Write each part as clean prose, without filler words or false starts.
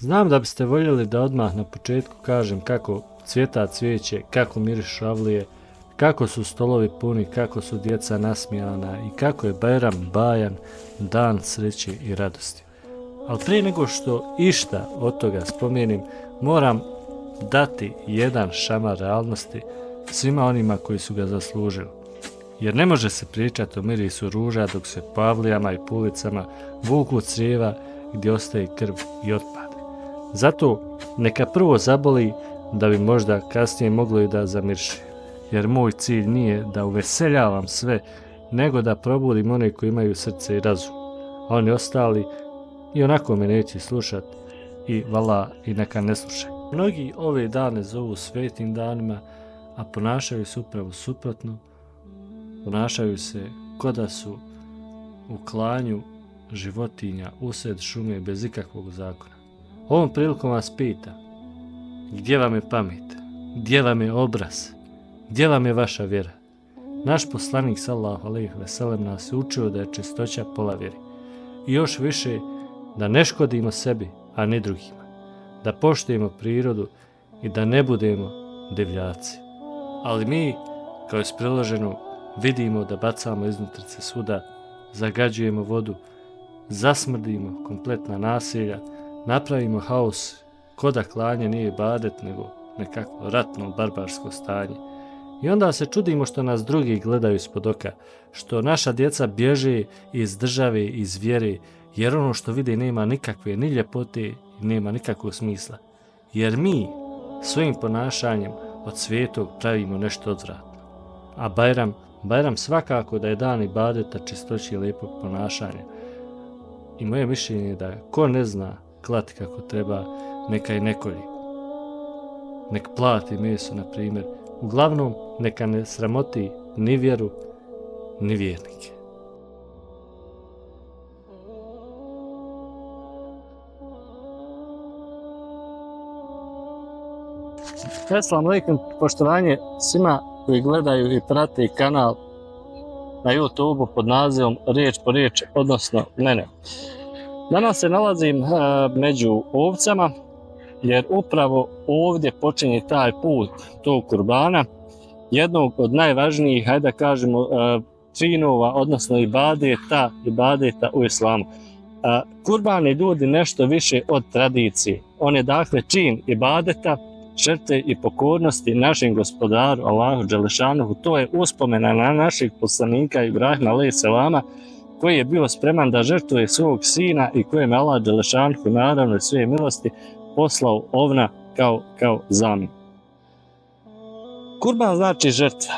Znam da biste voljeli da odmah na početku kažem kako cvjeta cvijeće, kako mirišu avlije, kako su stolovi puni, kako su djeca nasmijana i kako je Bajram Bajan, dan sreće i radosti. Ali prije nego što išta od toga spomenim, moram dati jedan šamar realnosti svima onima koji su ga zaslužili. Jer ne može se pričati o mirisu ruža dok se po avlijama i po ulicama vuku crijeva gdje ostaje krv i otpad. Zato neka prvo zaboli da bi možda kasnije moglo i da zamirši. Jer moj cilj nije da uveseljavam sve, nego da probudim one koji imaju srce i razum. A oni ostali i onako me neće slušat i vala i neka ne slušaju. Mnogi ove dane zovu svetim danima, a ponašaju se upravo suprotno. Ponašaju se ko da su u klanju životinja usred šume bez ikakvog zakona. Ovom prilikom vas pita, gdje vam je pamet, gdje vam je obraz, gdje vam je vaša vjera? Naš poslanik sallallahu alejhi ve sellem nas je učio da je čistoća pola vjeri. I još više da ne škodimo sebi, a ne drugima. Da poštujemo prirodu i da ne budemo divljaci. Ali mi, kao iz priloženog, vidimo da bacamo iznutrice svuda, zagađujemo vodu, zasmrdimo kompletna naselja, napravimo haos, ko da klanje nije ibadet, nego nekako ratno, barbarsko stanje. I onda se čudimo što nas drugi gledaju ispod oka, što naša djeca bježe iz države, iz vjere, jer ono što vide nema nikakve ni ljepote i nema nikakvog smisla. Jer mi svojim ponašanjem od svetog pravimo nešto odvratno. A Bajram svakako da je dan ibadeta, čistoće i lijepog ponašanja. I moje mišljenje je da ko ne zna klati kako treba, neka i ne kolji. Nek plati meso, na primjer. Uglavnom, neka ne sramoti ni vjeru, ni vjernike. Assalamu alaikum, poštovanje svima koji gledaju i prate kanal na YouTube pod nazivom Riječ po riječ, odnosno mene. Danas se nalazim među ovcama, jer upravo ovdje počinje taj put tog kurbana, jednog od najvažnijih, hajde da kažemo, činova, odnosno ibadeta u islamu. Kurban je ljudi nešto više od tradicije. On je dakle čin ibadeta, žrtve i pokornosti našem gospodaru Allahu Đelešanuhu. To je uspomena na našeg poslanika Ibrahima alejhi selama, koji je bio spreman da žrtvuje svog sina i kojem je Allah Đelešanuhu naravno i svoje milosti poslao ovna kao zamjenu. Kurban znači žrtva.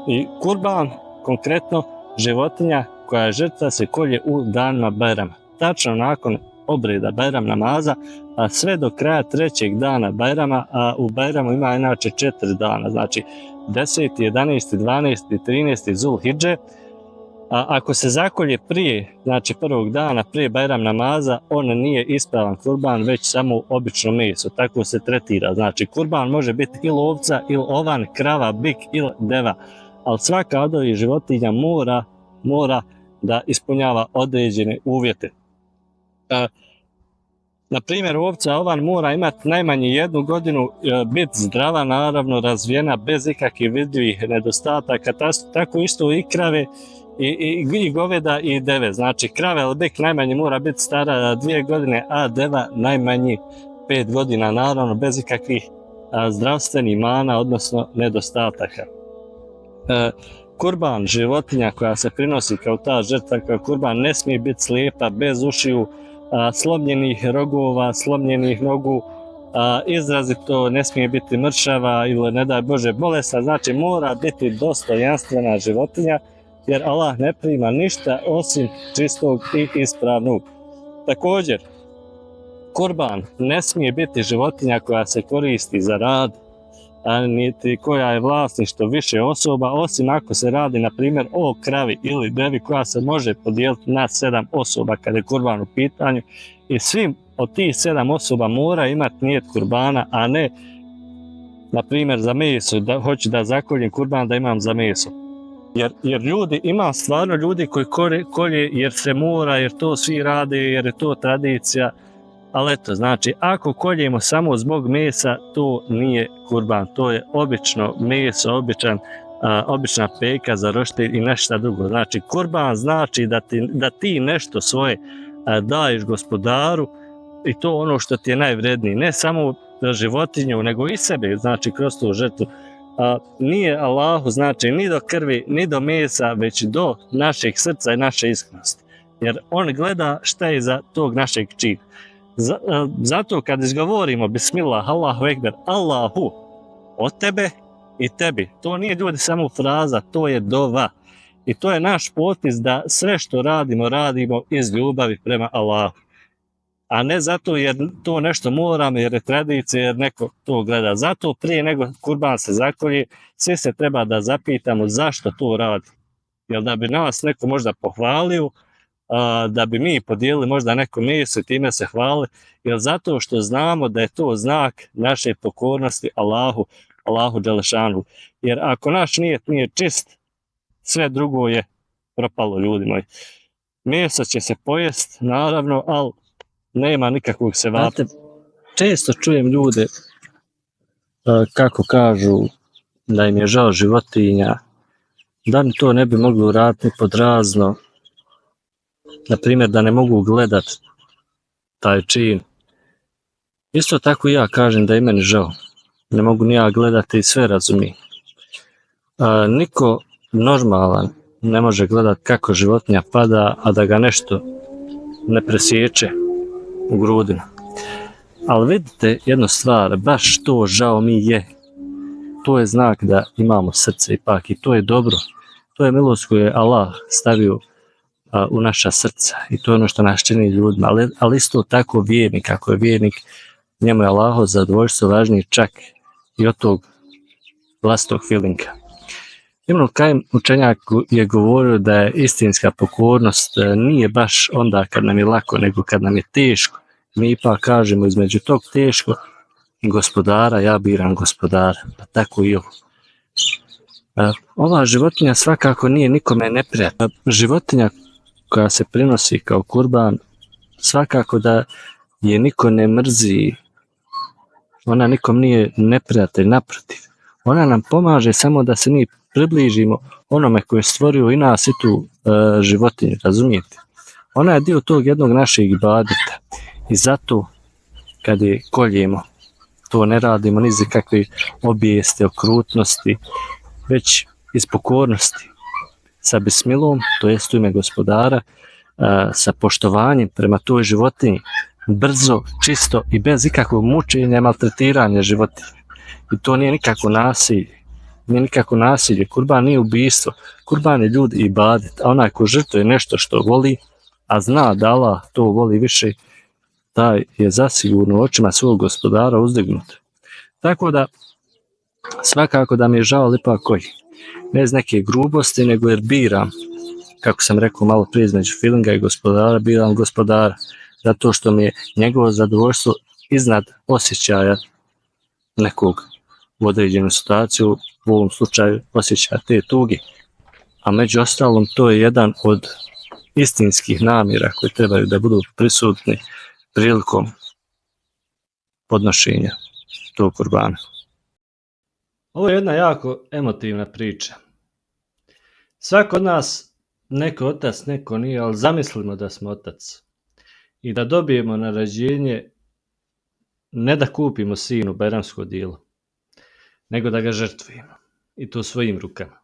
I kurban, konkretno životinja koja je žrtva, se kolje u danima Bajrama. Tačno nakon obreda Bajram namaza, a sve do kraja trećeg dana Bajrama, a u Bajramu ima inače 4 dana, znači 10., 11., 12. i 13. Zulhidže. A ako se zakolje prije, znači prvog dana, prije Bajram namaza, on nije ispravan kurban, već samo obično meso, tako se tretira. Znači kurban može biti ili ovca, ili ovan, krava, bik ili deva, ali svaka od ovih životinja mora da ispunjava određene uvjete. Na primjer, ovca ovan mora imati najmanje 1 godinu, biti zdrava, naravno razvijena, bez ikakvih vidljivih nedostataka, tako isto i krave, i goveda i deve. Znači krave ili bik najmanje mora biti stara 2 godine, a deva najmanje 5 godina, naravno bez ikakvih zdravstvenih mana, odnosno nedostataka. Kurban, životinja koja se prinosi kao ta žrtva, kao kurban, ne smije biti slijepa, bez ušiju, slomljenih rogova, slomljenih nogu, izrazito ne smije biti mršava ili ne daj Bože bolesna. Znači mora biti dostojanstvena životinja, jer Allah ne prima ništa osim čistog i ispravnog. Također, kurban ne smije biti životinja koja se koristi za rad, niti koja je vlasništvo više osoba, osim ako se radi na primjer o kravi ili devi koja se može podijeliti na 7 osoba kada je kurban u pitanju, i svim od tih 7 osoba mora imati nijet kurbana, a ne na primjer za meso, da hoću da zakoljem kurban da imam za meso. Jer ima stvarno ljudi koji kolje jer se mora, jer to svi rade, jer je to tradicija. Ali eto, znači, ako koljemo samo zbog mesa, to nije kurban, to je obično meso, obična peka za roštilj i nešto drugo. Znači, kurban znači da ti nešto svoje daješ gospodaru i to ono što ti je najvrednije, ne samo životinju, nego i sebe, znači kroz tu žrtvu. Nije Allahu znači ni do krvi, ni do mesa, već do našeg srca i naše iskrenosti. Jer on gleda šta je za tog našeg čina. Zato kad izgovorimo Bismillah, Allahu Ekber, Allahu, od tebe i tebi, to nije ljudi samo fraza, to je dova. I to je naš potpis da sve što radimo iz ljubavi prema Allahu. A ne zato jer to nešto moramo, jer je tradicija, jer neko to gleda. Zato prije nego kurban se zakolje, svi se treba da zapitamo zašto to radi. Jer da bi nas neko možda pohvalio, da bi mi podijelili možda neko meso i time se hvali, jer zato što znamo da je to znak naše pokornosti Allahu Đelešanu. Jer ako naš nijet nije čist, sve drugo je propalo, ljudi moji. Meso će se pojest, naravno, ali nema nikakvog sevapa. Često čujem ljude kako kažu da im je žao životinja, da mi to ne bi mogli uraditi pod razno, na primjer da ne mogu gledat taj čin. Isto tako i ja kažem da je meni žao, ne mogu ni ja gledati i sve razumijem. Niko normalan ne može gledat kako životinja pada, a da ga nešto ne presječe u grudima. Ali vidite jednu stvar, baš to žao mi je. To je znak da imamo srce ipak i to je dobro. To je milost koju je Allah stavio u naša srca i to je ono što nas čini ljudima. Ali isto tako vjernik, ako je vjernik, njemu je Allahovo zadovoljstvo važnije čak i od tog vlastnog feelinga. Ibn Kajim učenjak je govorio da je istinska pokornost nije baš onda kad nam je lako, nego kad nam je teško. Mi ipak kažemo između tog teško gospodara, ja biram gospodara, pa tako i ovo. Ova životinja svakako nije nikome neprijatna. Životinja koja se prinosi kao kurban, svakako da je niko ne mrzi, ona nikom nije neprijatelj, naprotiv. Ona nam pomaže samo da se mi približimo onome koji je stvorio i nas i tu životinju, razumijete? Ona je dio tog jednog našeg ibadeta i zato kad je koljemo, to ne radimo ni za kakve obijesti, okrutnosti, već iz pokornosti. Sa bismilom, to jest u ime gospodara, sa poštovanjem prema toj životinji, brzo, čisto i bez ikakvog mučenja i maltretiranja životinje. I to nije nikako nasilje, kurban nije ubistvo, kurban je ljudi i ibadet, a onaj ko žrtvuje nešto što voli, a zna da Allah to voli više, taj je zasigurno u očima svog gospodara uzdignut. Tako da, svakako da mi je žao ipak koji, ne iz neke grubosti, nego jer biram, kako sam rekao malo prije između feelinga i gospodara, biram gospodara, zato što mi je njegovo zadovoljstvo iznad osjećaja nekog u određenu situaciju, u ovom slučaju osjećaja te tuge. A među ostalom to je jedan od istinskih namjera koji trebaju da budu prisutni prilikom podnošenja tog kurbana. Ovo je jedna jako emotivna priča. Svako od nas, neko otac, neko nije, ali zamislimo da smo otac i da dobijemo naređenje ne da kupimo sinu bajramsko odijelo, nego da ga žrtvujemo i to svojim rukama.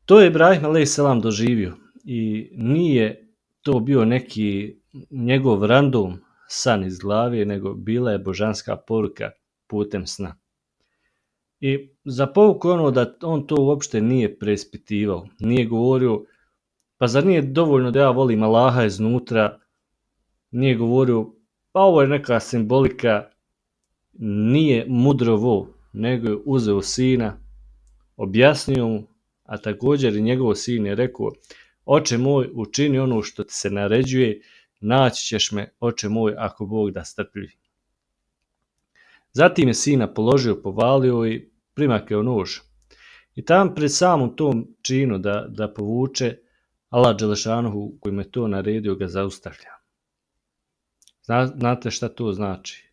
To je Ibrahim a.s. doživio i nije to bio neki njegov random san iz glave, nego bila je božanska poruka putem sna. I za pouku ono da on to uopšte nije preispitivao, nije govorio, pa zar nije dovoljno da ja volim Allaha iznutra, nije govorio, pa ovo je neka simbolika, nije mudrovo, nego je uzeo sina, objasnio mu, a također i njegov sin je rekao, oče moj, učini ono što ti se naređuje, naći ćeš me, oče moj, ako Bog da strpljivi. Zatim je sina položio, povalio i primakao nož. I tam pred samom tom činu da povuče, Allah Đelešanuhu koji me to naredio ga zaustavlja. Znate šta to znači?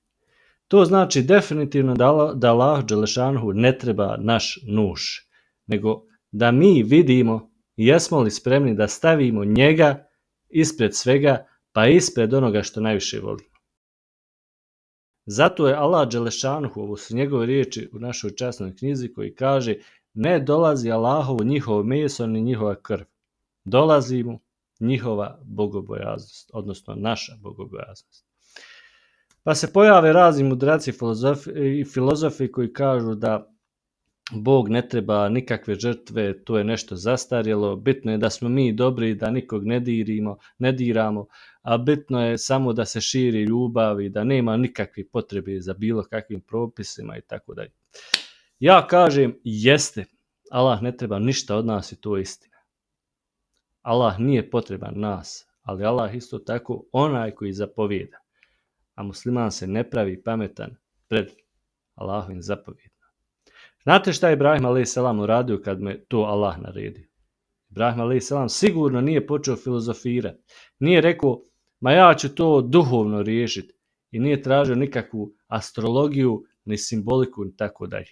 To znači definitivno da Allah dželešanhu ne treba naš nuš, nego da mi vidimo jesmo li spremni da stavimo njega ispred svega, pa ispred onoga što najviše volimo. Zato je Allah dželešanhu, ovo su njegove riječi u našoj časnoj knjizi koji kaže ne dolazi Allahovu njihovo meso ni njihova krv. Dolazi mu njihova bogobojaznost, odnosno naša bogobojaznost. Pa se pojave razni mudraci i filozofi koji kažu da Bog ne treba nikakve žrtve, to je nešto zastarjelo, bitno je da smo mi dobri, da nikog ne diramo, a bitno je samo da se širi ljubav i da nema nikakve potrebe za bilo kakvim propisima i tako dalje. Ja kažem, jeste, Allah ne treba ništa od nas i to je istina. Allah nije potreban nas, ali Allah isto tako onaj koji zapovijeda. A musliman se ne pravi pametan pred Allahovim zapovjedima. Znate šta je Ibrahim a.s. uradio kad me to Allah naredio? Ibrahim a.s. sigurno nije počeo filozofirati. Nije rekao, ma ja ću to duhovno riješiti. I nije tražio nikakvu astrologiju, ni simboliku, ni tako dalje.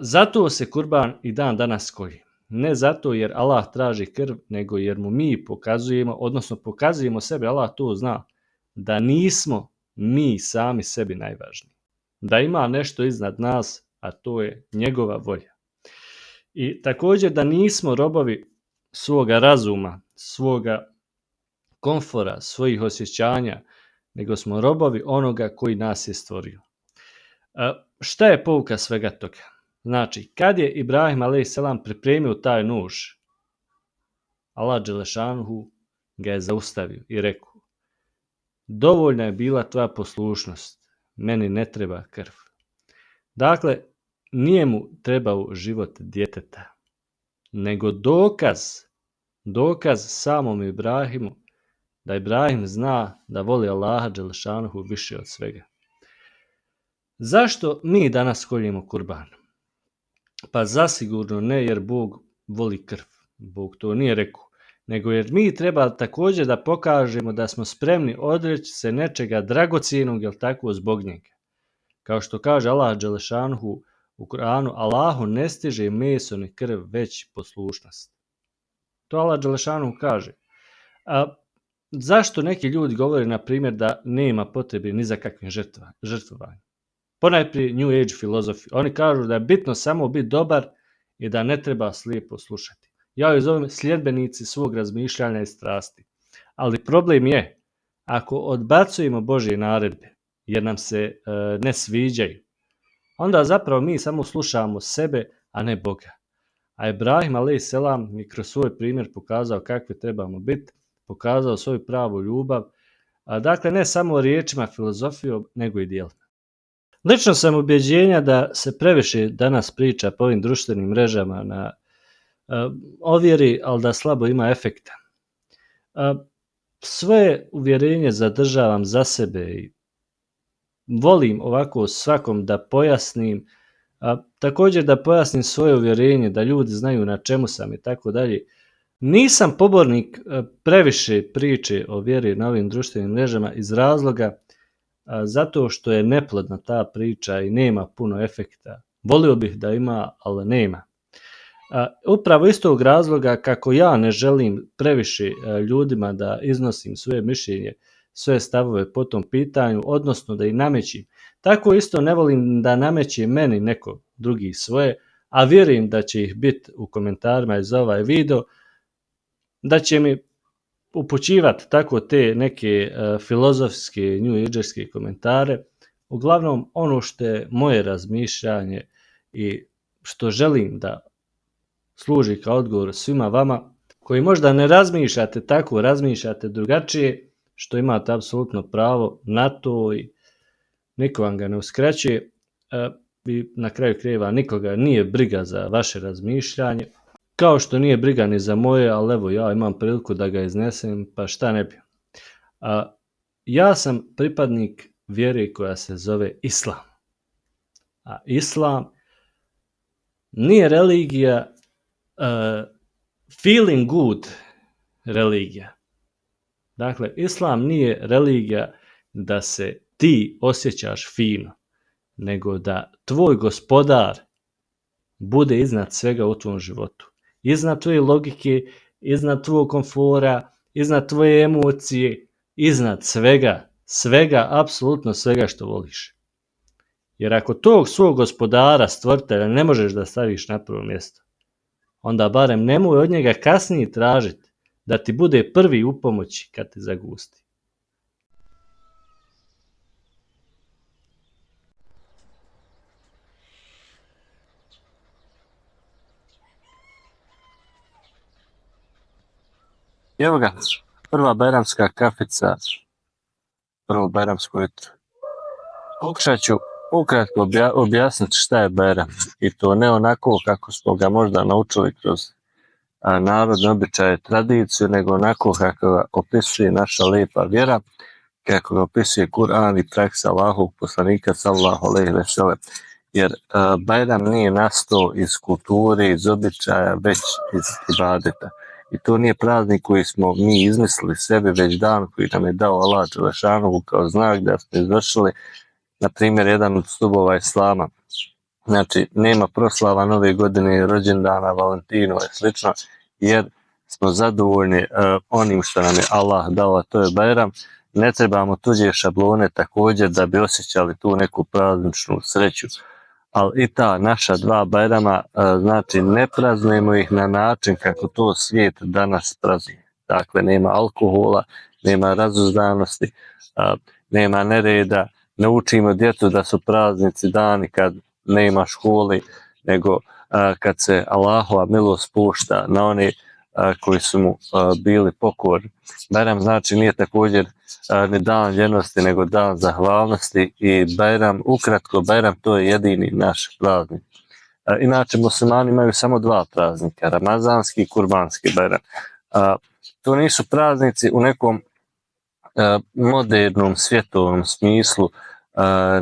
Zato se kurban i dan danas kolje. Ne zato jer Allah traži krv, nego jer mu mi pokazujemo sebe, Allah to zna, da nismo mi sami sebi najvažniji. Da ima nešto iznad nas, a to je njegova volja. I također da nismo robovi svoga razuma, svoga komfora, svojih osjećanja, nego smo robovi onoga koji nas je stvorio. Šta je pouka svega toga? Znači, kad je Ibrahim a.s. pripremio taj nuž, Allah dželešanhu ga je zaustavio i rekao, dovoljna je bila tvoja poslušnost, meni ne treba krv. Dakle, nije mu trebao život djeteta, nego dokaz samom Ibrahimu da Ibrahim zna da voli Allaha dželešanhu više od svega. Zašto mi danas koljemo kurban? Pa zasigurno ne jer Bog voli krv. Bog to nije rekao. Nego jer mi treba također da pokažemo da smo spremni odreći se nečega dragocjenog, jel tako, zbog njega. Kao što kaže Allah dželešanhu u Kur'anu, Allahu ne stiže meso ni krv, već poslušnost. To Allah dželešanhu kaže. Zašto neki ljudi govore, na primjer, da nema potrebe ni za kakvim žrtvovanjem? Ponajprije New Age filozofi. Oni kažu da je bitno samo biti dobar i da ne treba slijepo slušati. Ja ih zovem sljedbenici svog razmišljanja i strasti. Ali problem je, ako odbacujemo Božje naredbe, jer nam se ne sviđaju, onda zapravo mi samo slušamo sebe, a ne Boga. A Ibrahim a.s. je kroz svoj primjer pokazao kakvi trebamo biti, pokazao svoju pravu ljubav, dakle ne samo riječima, filozofijom, nego i djelom. Lično sam ubjeđenja da se previše danas priča po ovim društvenim mrežama na o vjeri, ali da slabo ima efekta. Sve uvjerenje zadržavam za sebe i volim ovako svakom da pojasnim, također da pojasnim svoje uvjerenje, da ljudi znaju na čemu sam i tako dalje. Nisam pobornik previše priče o vjeri na ovim društvenim mrežama iz razloga zato što je neplodna ta priča i nema puno efekta. Volio bih da ima, ali nema. Upravo iz tog razloga kako ja ne želim previše ljudima da iznosim svoje mišljenje, svoje stavove po tom pitanju, odnosno da ih namećim. Tako isto ne volim da nameće meni neko drugi svoje, a vjerujem da će ih biti u komentarima iz ovaj video, da će mi upućivati tako te neke filozofske, new agerske komentare. Uglavnom ono što je moje razmišljanje i što želim da služi kao odgovor svima vama koji možda ne razmišljate tako, razmišljate drugačije, što imate apsolutno pravo na to i niko vam ga ne uskraćuje i na kraju krajeva nikoga nije briga za vaše razmišljanje, kao što nije briga ni za moje, ali evo ja imam priliku da ga iznesem, pa šta ne bi. Ja sam pripadnik vjere koja se zove Islam. A Islam nije religija, feeling good religija. Dakle, islam nije religija da se ti osjećaš fino, nego da tvoj gospodar bude iznad svega u tvom životu. Iznad tvoje logike, iznad tvojeg komfora, iznad tvoje emocije, iznad svega, apsolutno svega što voliš. Jer ako tog svog gospodara, stvoritelja, ne možeš da staviš na prvo mjesto, onda barem nemoj od njega kasnije tražiti da ti bude prvi u pomoći kad te zagusti. Evo ga, prva bajramska kafica, prvo bajramsko jutro. Pokušat ću ukratko objasniti šta je Bajram. I to ne onako kako smo ga možda naučili kroz narodne običaje, tradiciju, nego onako kako ga opisuje naša lijepa vjera, kako ga opisuje Kur'an i praksa Allahovog poslanika sallallahu alejhi ve sellem. Jer Bajram nije nastao iz kulture, iz običaja, već iz ibadeta. I to nije praznik koji smo mi izmislili sebi, već dan koji nam je dao Allah dželešanohu kao znak da smo izvršili, na primjer, jedan od stubova islama. Znači, nema proslava Nove godine, rođendana, Valentinova i slično, jer smo zadovoljni onim što nam je Allah dao, a to je Bajram. Ne trebamo tuđe šablone također da bi osjećali tu neku prazničnu sreću. Ali i ta naša dva Bajrama, znači ne praznujemo ih na način kako to svijet danas praznuje. Dakle, nema alkohola, nema razuzdanosti, nema nereda, ne učimo djecu da su praznici dani kad nema školi, nego kad se Allahova milost spušta na one koji su mu bili pokorni. Bajram znači nije također ni dan ljenosti, nego dan zahvalnosti i Bajram, ukratko Bajram, to je jedini naš praznik. Inače, muslimani imaju samo dva praznika, ramazanski i kurbanski Bajram. To nisu praznici u nekom modernom, svjetovnom smislu,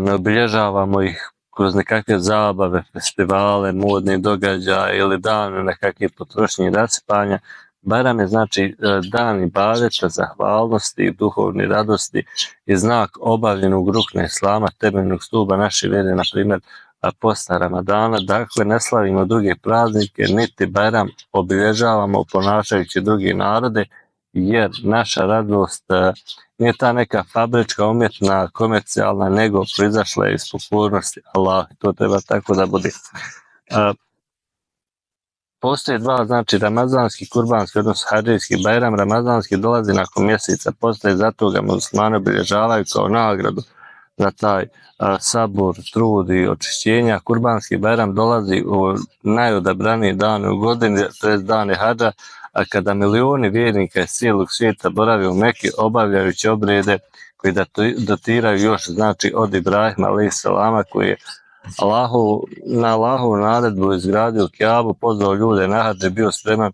ne obilježavamo ih kroz nekakve zabave, festivale, modne događaje ili dane nekakve potrošnje i rasipanja. Bajram je znači dan ibadeta, zahvalnosti i duhovne radosti i znak obavljenog rukna islama, temeljnog stuba naše vjere, na primjer posta Ramadana. Dakle, ne slavimo druge praznike, niti Bajram obilježavamo ponašajući druge narode, jer naša radost nije ta neka fabrička, umjetna, komercijalna, nego proizašla je iz pokornosti Allah. To treba tako da bude. Postoje dva, znači ramazanski, kurbanski, odnosno hadžijski Bajram. Ramazanski dolazi nakon mjeseca postaje, zato ga muslimani obilježavaju kao nagradu za taj sabor, trud i očišćenja. Kurbanski Bajram dolazi u najodabraniji dan u godini, to je dane hadža, a kada milioni vjernika iz cijelog svijeta borave u Meki obavljajući obrede koji datiraju još, znači, od Ibrahima alejhi selama, koji je na Allahovu naredbu izgradio Kjabu, pozvao ljude na hadž, bio spreman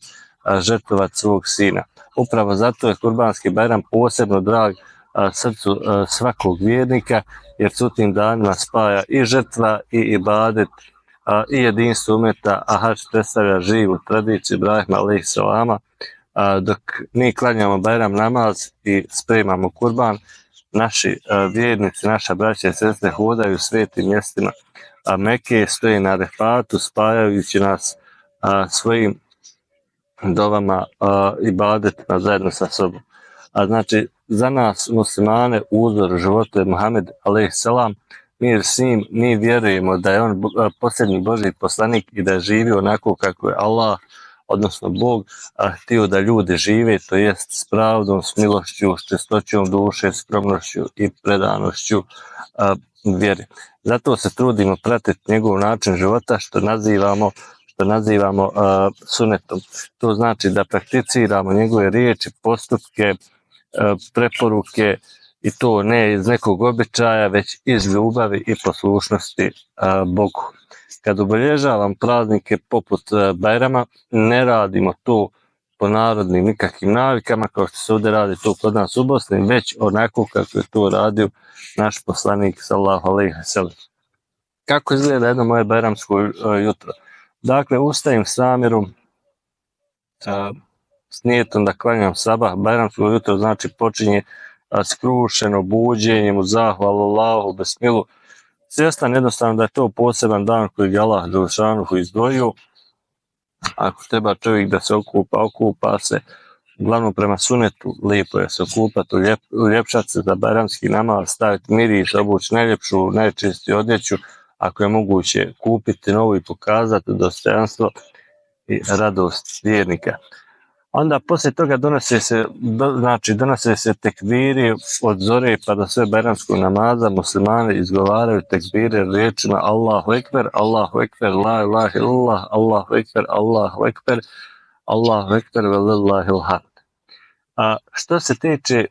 žrtvovati svog sina. Upravo zato je kurbanski Bajram posebno drag srcu svakog vjernika, jer su tim danima spaja i žrtva i ibadet i jedinstvo umeta, a hadž predstavlja živu tradiciju Ibrahima alejhi selama. Dok mi klanjamo Bajram namaz i spremamo kurban, naši vjernici, naša braća i sestre hodaju svetim mjestima Mekke, stoji na Arefatu, spajajući nas svojim dovama i ibadetima zajedno sa sobom. Znači, za nas muslimane uzor života je Muhammed alejhi selam, mir s njim, mi vjerujemo da je on posljednji Božji poslanik i da je živio onako kako je Allah, odnosno Bog, htio da ljudi žive, to jest s pravdom, s milošću, s čistoćom duše, skromnošću i predanošću vjeri. Zato se trudimo pratiti njegov način života, što nazivamo sunetom. To znači da prakticiramo njegove riječi, postupke, preporuke, i to ne iz nekog običaja, već iz ljubavi i poslušnosti Bogu. Kad obilježavam praznike poput Bajrama, ne radimo to po narodnim nikakvim navikama, kao što se ovdje radi to kod nas u Bosni, već onako kako je to radio naš poslanik sallallahu alejhi ve sellem. Kako izgleda jedno moje bajramsko jutro? Dakle, ustajem s namjerom s nijetom da klanjam sabah, bajramsko jutro znači počinje skrušeno buđenjem u zahvalu Allahu, besmilu, svjestan jednostavno da je to poseban dan koji je Allah Đelešanuhu izdvojio. Ako treba čovjek da se okupa se, uglavnom prema sunetu, lijepo je se okupati, uljepšati se za bajramski namaz, staviti miris, obući najljepšu, najčistiju odjeću, ako je moguće kupiti novu i pokazati dostojanstvo i radost vjernika. Onda poslije toga donose se tekbiri od zore pa do sve bajramskog namaza, muslimani izgovaraju tekbire riječima Allahu ekber, Allahu ekber, la ilaha illallah, Allahu ekber, Allahu ekber, Allahu ekber, velillahil hamd. A što se tiče,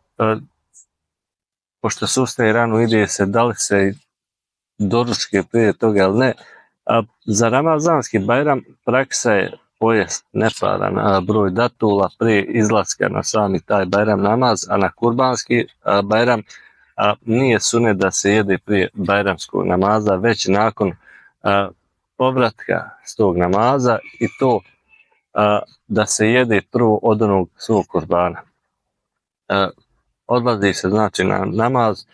pošto se ustaje rano, ide se da li se doručke prije toga ili ne, za ramazanski bajram praksa je pojest neparan broj datula prije izlaska na sami taj bajram namaz, a na kurbanski bajram nije sunet da se jede prije bajramskog namaza, već nakon povratka s tog namaza, i to da se jede prvo od onog svog kurbana. Odlazi se znači na namaz.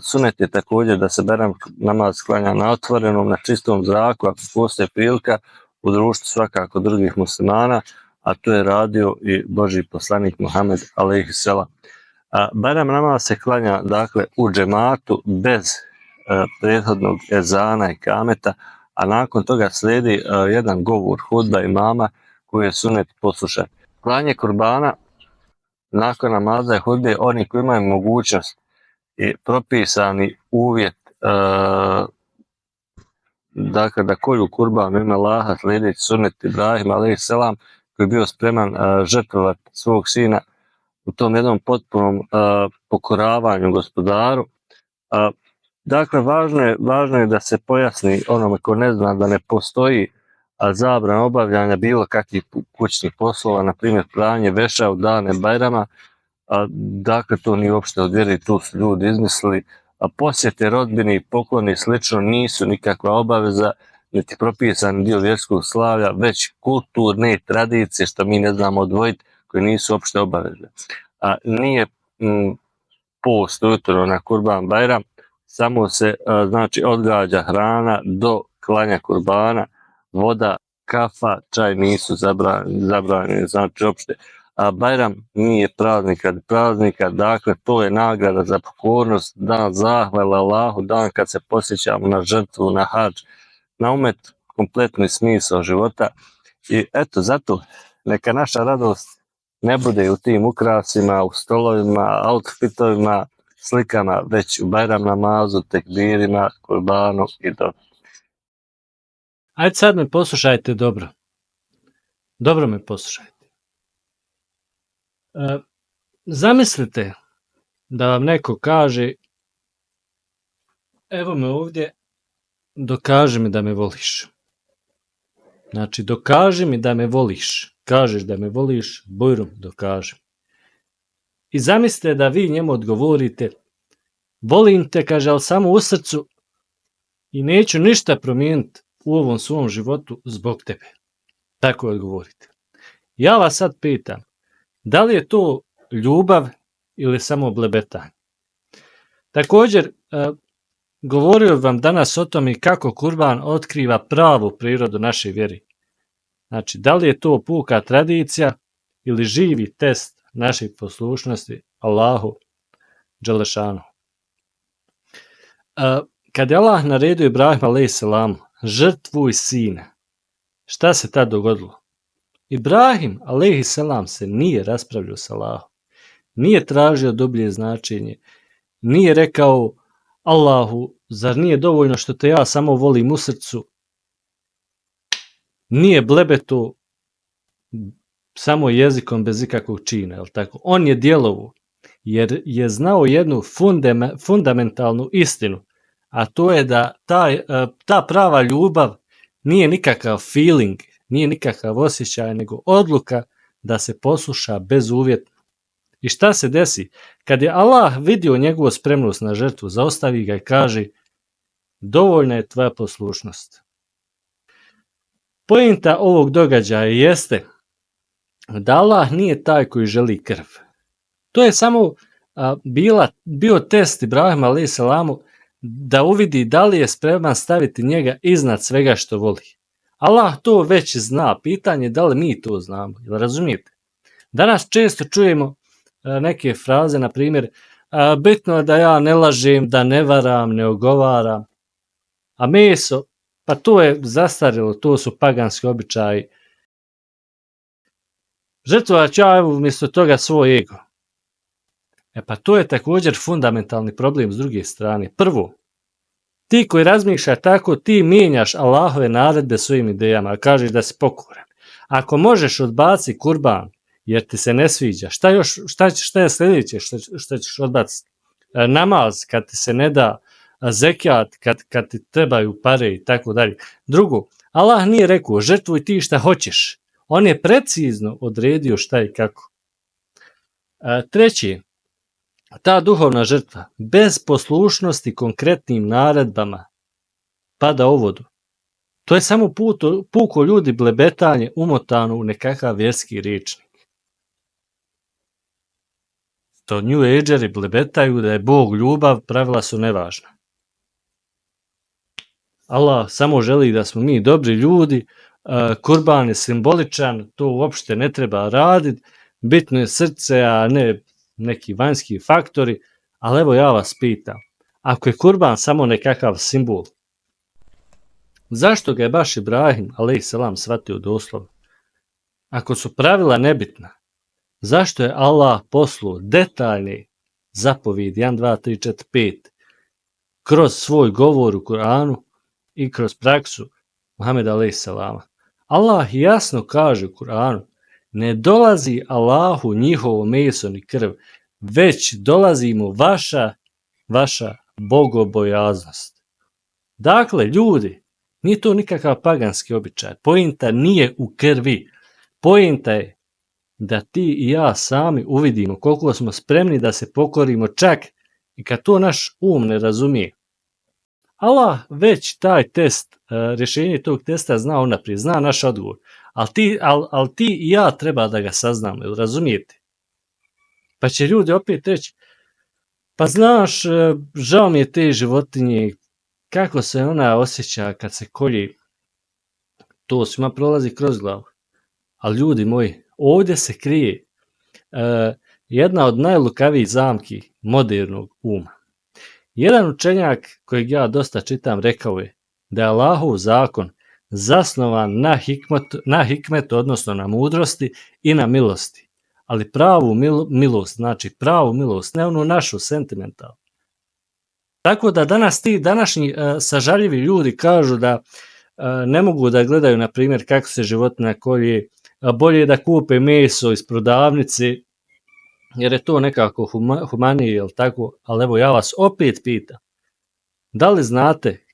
Sunet je također da se bajram namaz klanja na otvorenom, na čistom zraku, ako postoji prilika, u društvu svakako drugih muslimana, a to je radio i Božji poslanik Muhammed alejhi selam. Bajram namaz se klanja dakle u džematu bez prethodnog ezana i kameta, a nakon toga slijedi jedan govor hudba imama koji je sunet poslušati. Klanje kurbana nakon namaza i hudbe, oni koji imaju mogućnost i propisani uvjet dakle da kolju kurban u ime Allaha slijedeći sunet Ibrahima alejhi selam, koji je bio spreman žrtvovati svog sina u tom jednom potpunom pokoravanju gospodaru. Dakle, važno je da se pojasni onome ko ne zna da ne postoji zabrana obavljanja bilo kakvih kućnih poslova, na primjer pranje veša u dane bajrama. Dakle, to nije uopšte od vjere, tu su ljudi izmislili. Posjete rodbini, pokloni i slično nisu nikakva obaveza, niti propisan dio vjerskog slavlja, već kulturne tradicije što mi ne znamo odvojiti, koje nisu uopšte obaveze. Nije post ujutro na kurban bajram, samo se znači odgađa hrana do klanja kurbana, voda, kafa, čaj nisu zabranjeni, znači uopšte. Bajram nije praznik radi praznika, dakle to je nagrada za pokornost, dan zahvala Allahu, dan kad se posjećamo na žrtvu, na hadž, na umet, kompletni smisao života. I eto, zato neka naša radost ne bude u tim ukrasima, u stolovima, outfitovima, slikama, već u bajram namazu, tekbirima, kurbanu i dobro. Ajde sad me poslušajte dobro. Dobro me poslušajte. Zamislite da vam neko kaže: evo me ovdje, dokaži mi da me voliš. Znači, dokaži mi da me voliš. Kažeš da me voliš, bujrum, dokaži. I zamislite da vi njemu odgovorite: volim te, kaže, ali samo u srcu i neću ništa promijeniti u ovom svom životu zbog tebe. Tako odgovorite. Ja vas sad pitam, da li je to ljubav ili samo blebetanje? Također, govorio vam danas o tome kako kurban otkriva pravu prirodu naše vjere. Znači, da li je to puka tradicija ili živi test naše poslušnosti Allahu Đelešanu. Kad je Allah naredio Ibrahima alejhi selam žrtvuj sina, šta se tad dogodilo? Ibrahim alejhi selam se nije raspravljao sa Allahom, nije tražio dublje značenje, nije rekao: Allahu, zar nije dovoljno što te ja samo volim u srcu? Nije blebeto samo jezikom bez ikakvog čina, jel tako? On je djelovo, jer je znao jednu fundamentalnu istinu, a to je da ta prava ljubav nije nikakav feeling, nije nikakav osjećaj, nego odluka da se posluša bezuvjetno. I šta se desi? Kad je Allah vidio njegovu spremnost na žrtvu, zaustavi ga i kaže: dovoljna je tvoja poslušnost. Poenta ovog događaja jeste da Allah nije taj koji želi krv. To je samo bio test Ibrahima alejhi selamu da uvidi da li je spreman staviti njega iznad svega što voli. Allah to već zna, pitanje je da li mi to znamo, jel razumijete? Danas često čujemo neke fraze, na primjer, bitno je da ja ne lažem, da ne varam, ne ogovaram, a meso, pa to je zastarjelo, to su paganski običaji. Žrtvovat ću ja umjesto toga svoj ego. Pa to je također fundamentalni problem s druge strane. Prvo, ti koji razmišljaš tako, ti mijenjaš Allahove naredbe svojim idejama, a kažeš da si pokoran. Ako možeš odbaciti kurban, jer ti se ne sviđa, šta je sljedeće što ćeš odbaciti? Namaz, kad ti se ne da, zekijat, kad ti trebaju pare i tako dalje. Drugo, Allah nije rekao žrtvuj ti šta hoćeš. On je precizno odredio šta i kako. Treći, ta duhovna žrtva bez poslušnosti konkretnim naredbama pada u vodu. To je samo puko ljudi blebetanje umotano u nekakav vjerski rečnik. To New Ageri blebetaju da je Bog ljubav, pravila su nevažna. Allah samo želi da smo mi dobri ljudi, kurban je simboličan, to uopšte ne treba raditi, bitno je srce, a ne neki vanjski faktori, ali evo ja vas pitam, ako je kurban samo nekakav simbol, zašto ga je baš Ibrahim alejhi selam shvatio doslovno? Ako su pravila nebitna, zašto je Allah poslao detaljne zapovjedi 1, 2, 3, 4, 5 kroz svoj govor u Kur'anu i kroz praksu Muhameda alejhi selama? Allah jasno kaže u Kur'anu, ne dolazi Allahu njihovo meso ni krv, već dolazi mu vaša bogobojaznost. Dakle, ljudi, nije to nikakav paganski običaj. Pointa nije u krvi. Pointa je da ti i ja sami uvidimo koliko smo spremni da se pokorimo čak i kad to naš um ne razumije. Allah već taj test, rješenje tog testa zna unaprijed, zna naš odgovor. Ali ti i ja treba da ga saznamo, jel razumijete? Pa će ljudi opet reći, pa znaš, žao mi je te životinje, kako se ona osjeća kad se kolji, to svima prolazi kroz glavu. Ali ljudi moji, ovdje se krije jedna od najlukavijih zamki modernog uma. Jedan učenjak kojeg ja dosta čitam rekao je da je Allahov zakon zasnovan na hikmetu, odnosno na mudrosti i na milosti. Ali pravu milost, znači pravu milost, ne onu našu sentimentalnu. Tako da danas ti današnji sažaljivi ljudi kažu da ne mogu da gledaju, na primjer, kako se životinja kolje, bolje je da kupe meso iz prodavnice, jer je to nekako humanije, jel tako? Ali evo ja vas opet pitam, da li znate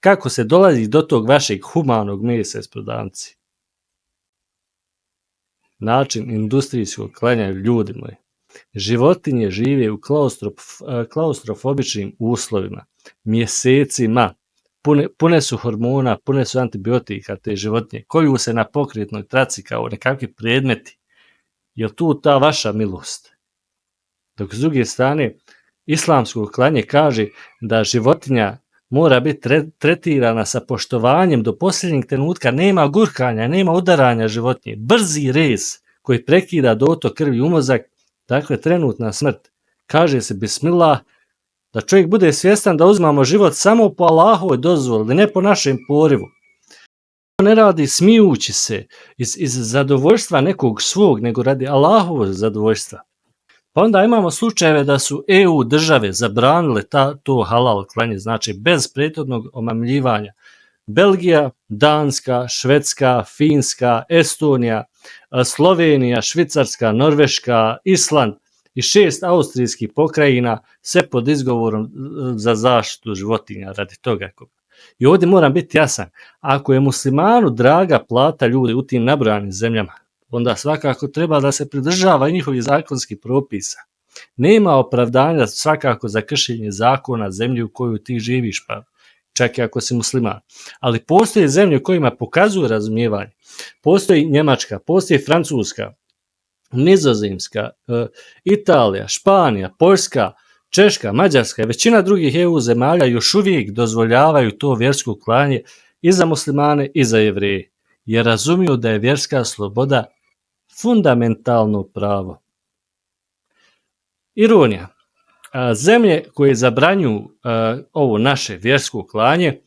kako se dolazi do tog vašeg humanog mesa iz prodavnice? Način industrijskog klanja, ljudi moji. Životinje žive u klaustrofobičnim uslovima, mjesecima, pune su hormona, pune su antibiotika te životinje, kolju se na pokretnoj traci kao nekakvi predmeti. Je tu ta vaša milost? Dok s druge strane, islamsko klanje kaže da životinja mora biti tretirana sa poštovanjem do posljednjeg trenutka, nema gurkanja, nema udaranja životinje, brzi rez koji prekida dotok krvi u mozak, dakle trenutna smrt. Kaže se bismillah, da čovjek bude svjestan da uzmamo život samo po Allahovoj dozvoli, ne po našem porivu. Ne radi smijući se iz zadovoljstva nekog svog, nego radi Allahovog zadovoljstva. Pa onda imamo slučajeve da su EU države zabranile to halal klanje, znači bez prethodnog omamljivanja. Belgija, Danska, Švedska, Finska, Estonija, Slovenija, Švicarska, Norveška, Island i 6 austrijskih pokrajina, sve pod izgovorom za zaštitu životinja radi toga. I ovdje moram biti jasan, ako je muslimanu draga plata ljudi u tim nabrojanim zemljama, onda svakako treba da se pridržava i njihovih zakonskih propisa. Nema opravdanja svakako za kršenje zakona zemlje u kojoj ti živiš, pa čak i ako si musliman. Ali postoje zemlje u kojima pokazuju razumijevanje. Postoji Njemačka, postoji Francuska, Nizozemska, Italija, Španija, Poljska, Češka, Mađarska i većina drugih EU zemalja još uvijek dozvoljavaju to vjersko klanje i za muslimane i za Jevreje, jer razumiju da je vjerska sloboda fundamentalno pravo. Ironija. Zemlje koje zabranjuju ovo naše vjersko klanje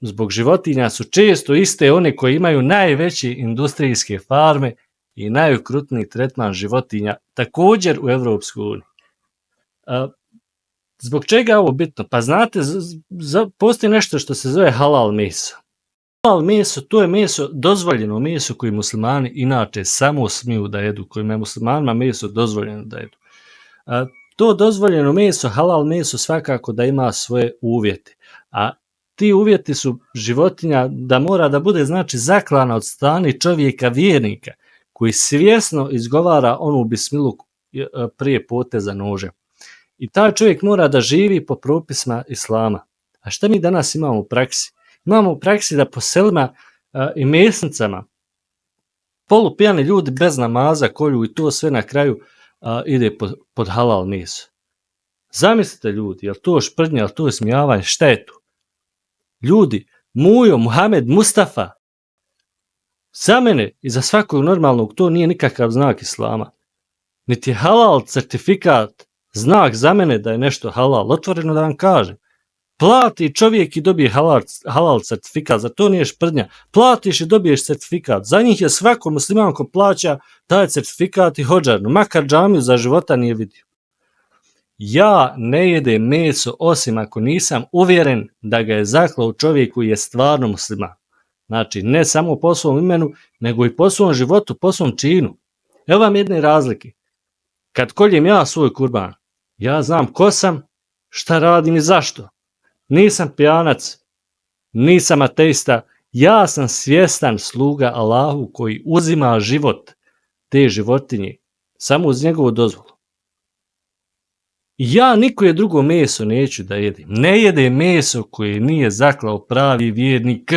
zbog životinja su često iste one koje imaju najveće industrijske farme i najokrutniji tretman životinja također u Europskoj uniji. Zbog čega je ovo bitno? Pa znate, postoji nešto što se zove halal meso. Halal meso, to je meso, dozvoljeno meso koje muslimani inače samo smiju da jedu, kojima je muslimanima meso dozvoljeno da jedu. To dozvoljeno meso, halal meso, svakako da ima svoje uvjete. A ti uvjeti su životinja da mora da bude znači zaklana od strane čovjeka vjernika koji svjesno izgovara onu bismilu prije poteza nožem. I taj čovjek mora da živi po propisima islama. A šta mi danas imamo u praksi? Imamo u praksi da po selima i mesnicama polupijani ljudi bez namaza kolju i to sve na kraju ide pod halal meso. Zamislite ljudi, je li to šprdnja, je li to smijavanje, šta je to? Ljudi, Mujo, Muhamed, Mustafa, za mene i za svakog normalnog to nije nikakav znak islama. Niti je halal certifikat znak za mene da je nešto halal, otvoreno da vam kažem. Plati čovjek i dobije halal certifikat, za to nije šprdnja. Platiš i dobiješ certifikat. Za njih je svako musliman ko plaća taj certifikat i hodžarno, makar džamiju za života nije vidio. Ja ne jedem meso osim ako nisam uvjeren da ga je zaklao čovjek koji je stvarno musliman. Znači, ne samo po svom imenu, nego i po svom životu, po svom činu. Evo vam jedne razlike. Kad koljem ja svoj kurban, ja znam ko sam, šta radim i zašto. Nisam pijanac, nisam ateista, ja sam svjestan sluga Allahu koji uzima život te životinje samo uz njegovu dozvolu. Ja nikoje drugo meso neću da jedim. Ne jedem meso koje nije zaklao pravi vjernik.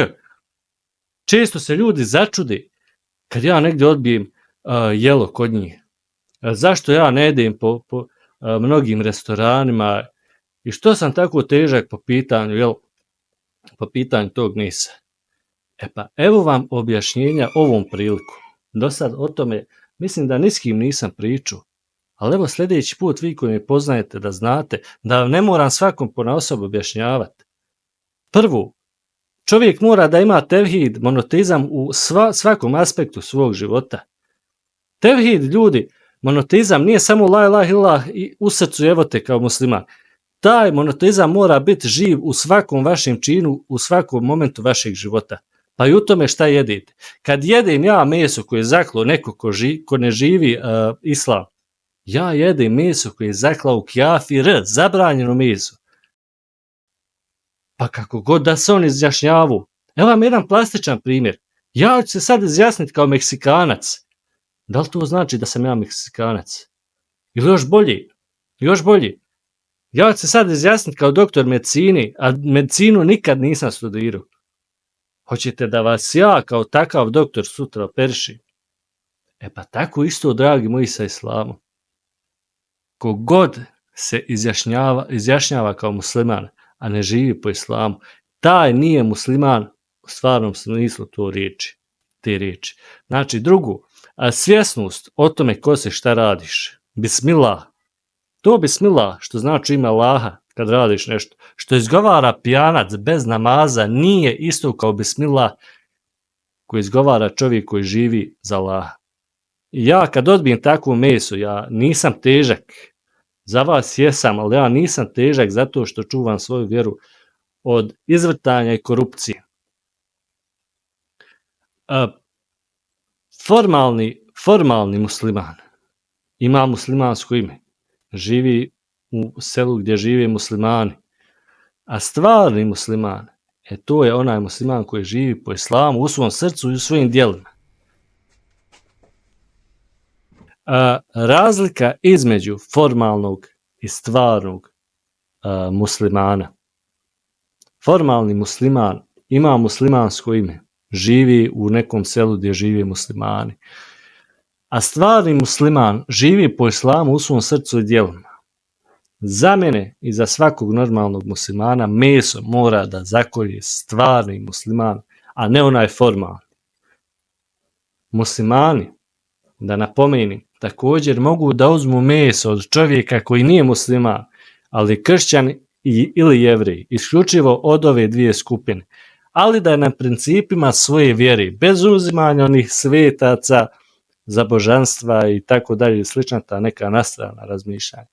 Često se ljudi začude kad ja negdje odbijem jelo kod njih. Zašto ja ne jedem po mnogim restoranima i što sam tako težak po pitanju tog mesa. Pa evo vam objašnjenja ovom priliku. Do sad o tome mislim da ni s kim nisam pričao. Ali evo sljedeći put vi koji me poznajete da znate da ne moram svakom ponaosob objašnjavati. Prvo, čovjek mora da ima tevhid, monoteizam u svakom aspektu svog života. Tevhid, ljudi, monoteizam nije samo la ilaha illallah i u srcu evo te kao musliman. Taj monoteizam mora biti živ u svakom vašem činu, u svakom momentu vašeg života. Pa i u tome šta jedete. Kad jedem ja meso koje je zaklao neko ko ne živi islam, ja jedem meso koje je zaklao kjafir, zabranjeno meso. Pa kako god da se on izjašnjavu. Evo vam jedan plastičan primjer. Ja ću se sad izjasniti kao Meksikanac. Da li to znači da sam ja Meksikanac? Ili još bolje. Ja ću se sad izjasniti kao doktor medicine, a medicinu nikad nisam studirao. Hoćete da vas ja kao takav doktor sutra operišim? Pa tako isto, dragi moji, sa islamom. Kogod se izjašnjava kao musliman, a ne živi po islamu, taj nije musliman u stvarnom smislu te riječi. Znači, drugo, svjesnost o tome ko se šta radiš. Bismillah. To bismillah, što znači ime Allaha kad radiš nešto, što izgovara pijanac bez namaza, nije isto kao bismillah koji izgovara čovjek koji živi za Allaha. I ja kad odbijem takvo meso, ja nisam težak. Za vas jesam, ali ja nisam težak zato što čuvam svoju vjeru od izvrtanja i korupcije. Formalni musliman ima muslimansko ime. Živi u selu gdje žive muslimani. A stvarni musliman, to je onaj musliman koji živi po islamu u svom srcu i u svojim djelima. Razlika između formalnog i stvarnog muslimana. Formalni musliman ima muslimansko ime, živi u nekom selu gdje žive muslimani. A stvarni musliman živi po islamu u svom srcu i djelima. Za mene i za svakog normalnog muslimana meso mora da zakolje stvarni musliman, a ne onaj formalni. Muslimani, da napomenem, također mogu da uzmu meso od čovjeka koji nije musliman, ali kršćan ili jevrej, isključivo od ove dvije skupine, ali da je na principima svoje vjere, bez uzimanja onih svetaca za božanstva i tako dalje, slična ta neka nastrana razmišljanja.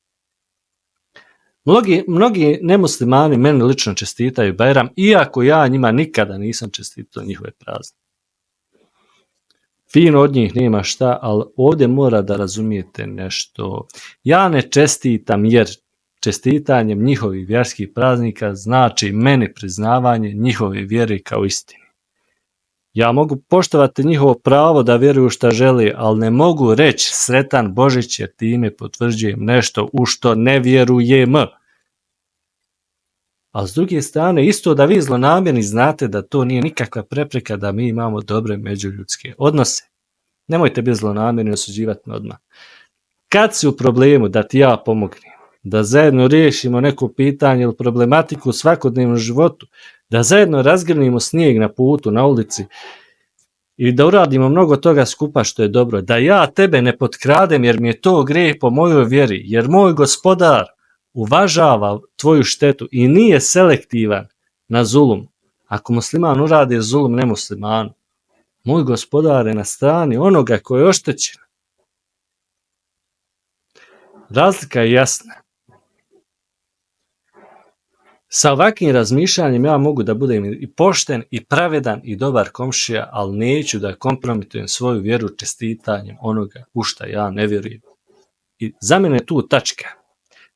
Mnogi nemuslimani meni lično čestitaju Bajram, iako ja njima nikada nisam čestitao njihove praznike. Fino od njih nema šta, ali ovdje mora da razumijete nešto. Ja ne čestitam jer čestitanjem njihovih vjerskih praznika znači meni priznavanje njihove vjere kao istine. Ja mogu poštovati njihovo pravo da vjeruju šta žele, ali ne mogu reći sretan Božić jer time potvrđujem nešto u što ne vjerujem. A s druge strane, isto da vi zlonamjerni znate da to nije nikakva prepreka da mi imamo dobre međuljudske odnose. Nemojte biti zlonamjerni i osuđivati me odmah. Kad si u problemu da ti ja pomognem, da zajedno riješimo neko pitanje ili problematiku u svakodnevnom životu, da zajedno razgrnimo snijeg na putu, na ulici i da uradimo mnogo toga skupa što je dobro, da ja tebe ne potkradem jer mi je to grijeh po mojoj vjeri, jer moj gospodar uvažava tvoju štetu i nije selektivan na zulum. Ako musliman uradi zulum nemuslimanu, moj gospodar je na strani onoga koji je oštećen. Razlika je jasna. Sa ovakvim razmišljanjem ja mogu da budem i pošten, i pravedan, i dobar komšija, ali neću da kompromitujem svoju vjeru čestitanjem onoga u šta ja ne vjerujem. I za mene je tu tačka.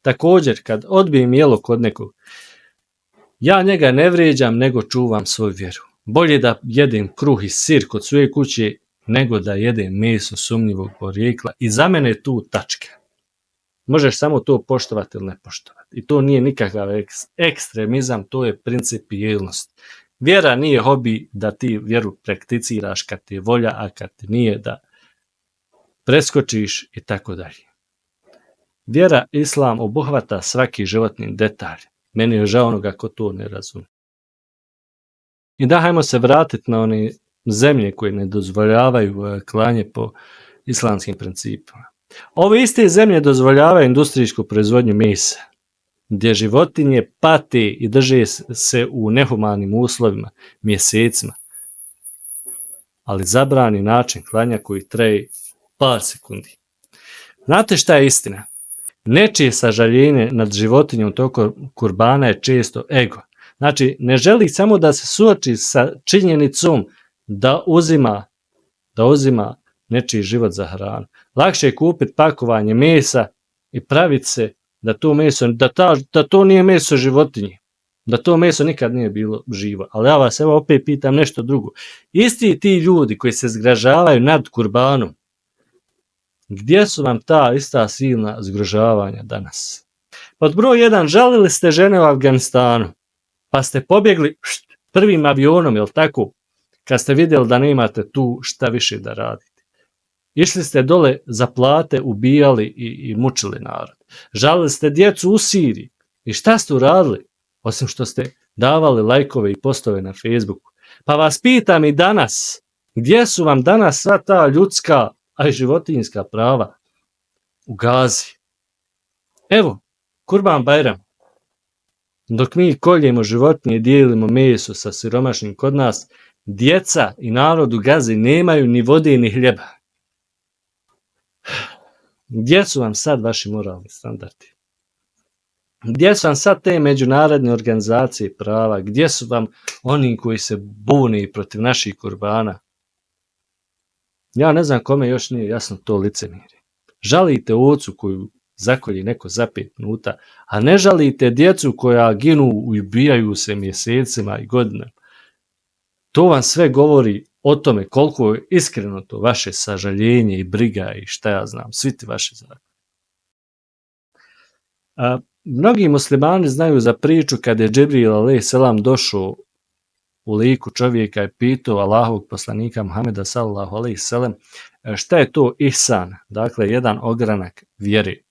Također, kad odbijem jelo kod nekog, ja njega ne vrijeđam, nego čuvam svoju vjeru. Bolje da jedem kruh i sir kod svoje kuće, nego da jedem meso sumnjivog porijekla. I za mene je tu tačka. Možeš samo to poštovati ili ne poštovati. I to nije nikakav ekstremizam, to je principijelnost. Vjera nije hobi da ti vjeru prakticiraš kad ti je volja, a kad ti nije da preskočiš i tako dalje. Vjera islam obuhvata svaki životni detalj. Meni je žao onoga ko to ne razumije. I da, hajmo se vratiti na one zemlje koje ne dozvoljavaju klanje po islamskim principima. Ove iste zemlje dozvoljavaju industrijsku proizvodnju mesa, gdje životinje pate i drže se u nehumanim uslovima mjesecima, ali zabrani način klanja koji traje par sekundi. Znate šta je istina? Nečije sažaljenje nad životinjom tokom kurbana je često ego. Znači, ne želi samo da se suoči sa činjenicom da uzima nečiji život za hranu. Lakše je kupiti pakovanje mesa i praviti se da to meso, da to nije meso životinje, da to meso nikad nije bilo živo. Ali ja vas evo opet pitam nešto drugo. Isti ti ljudi koji se zgražavaju nad kurbanom, gdje su vam ta ista silna zgrožavanja danas? Pod broj 1, žalili ste žene u Afganistanu, pa ste pobjegli prvim avionom, jel tako, kad ste vidjeli da nemate tu šta više da radite. Išli ste dole za plate, ubijali i mučili narod. Žalili ste djecu u Siriji. I šta ste uradili? Osim što ste davali lajkove i postove na Facebooku. Pa vas pitam i danas, gdje su vam danas sva ta ljudska, a i životinjska prava u Gazi? Evo, Kurban Bajram. Dok mi koljemo životinje i dijelimo meso sa siromašnim kod nas, djeca i narod u Gazi nemaju ni vode ni hljeba. Gdje su vam sad vaši moralni standardi? Gdje su vam sad te međunarodne organizacije prava? Gdje su vam oni koji se bune protiv naših kurbana? Ja ne znam kome još nije jasno to licemjerje. Žalite ovcu koju zakolji neko za 5 minuta, a ne žalite djecu koja ginu i ubijaju se mjesecima i godinama. To vam sve govori o tome koliko je iskreno to vaše sažaljenje i briga i šta ja znam, svi ti vaši zakoni. Mnogi muslimani znaju za priču kad je Džibril a.s. došao u liku čovjeka i pitao Allahovog poslanika Muhameda sallallahu alejhi ve sellem šta je to ihsan, dakle jedan ogranak vjeri.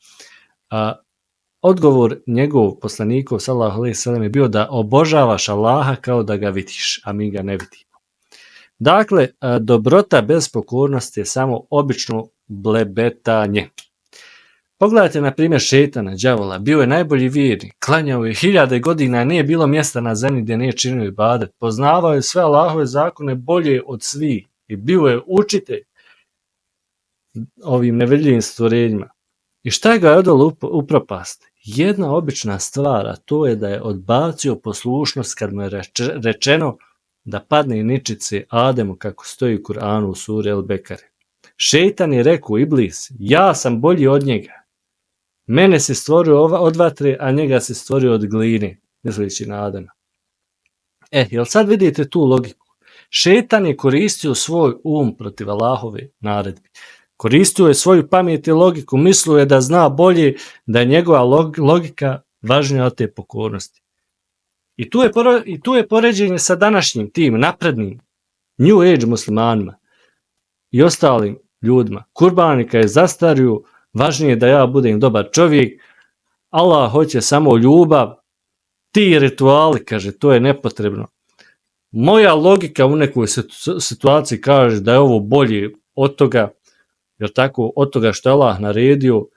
Odgovor njegov poslanikov sallallahu alejhi ve sellem je bio da obožavaš Allaha kao da ga vidiš, a mi ga ne vidimo. Dakle, dobrota bez pokornosti je samo obično blebetanje. Pogledajte na primjer šejtana, đavola, bio je najbolji vjernik, klanjao je 1000 godina, nije bilo mjesta na zemlji gdje nije činio ibadet, poznavao je sve Allahove zakone bolje od svih i bio je učitelj ovim nevidljivim stvorenjima. I šta ga je odvelo u propast? Jedna obična stvar, a to je da je odbacio poslušnost kad mu je rečeno da padne ničice Ademu kako stoji u Kur'anu u suri El Bekare. Šejtan je rekao, Iblis, ja sam bolji od njega. Mene se stvorio od vatre, a njega se stvorio od gline, misleći na Adama. Jel sad vidite tu logiku? Šejtan je koristio svoj protiv Allahove naredbi. Koristio je svoju pamet i logiku, mislio je da zna bolje, da je njegova logika važnija od te pokornosti. I tu je poređenje sa današnjim tim naprednim New Age muslimanima i ostalim ljudima. Kurbanika je zastario, važnije je da ja budem dobar čovjek, Allah hoće samo ljubav, ti rituali, kaže, to je nepotrebno. Moja logika u nekoj situaciji kaže da je ovo bolje od toga, jer tako, od toga što je Allah naredio.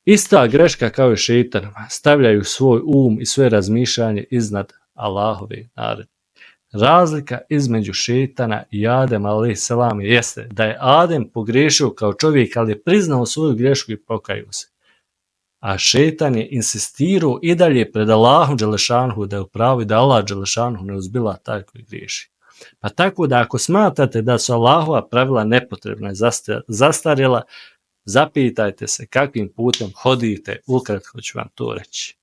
Ista greška kao i šejtanima, stavljaju svoj i svoje razmišljanje iznad Allahove naredbe. Razlika između šejtana i Adema a.s. jeste da je Adem pogriješio kao čovjek, ali je priznao svoju grešku i pokajao se. A šejtan je insistirao i dalje pred Allahom dželešanuhu da je u pravu i da Allah dželešanuhu ne uzbila taj koji griješi. Pa tako da ako smatrate da su Allahova pravila nepotrebna i zastarjela, zapitajte se kakvim putem hodite, ukratko ću vam to reći.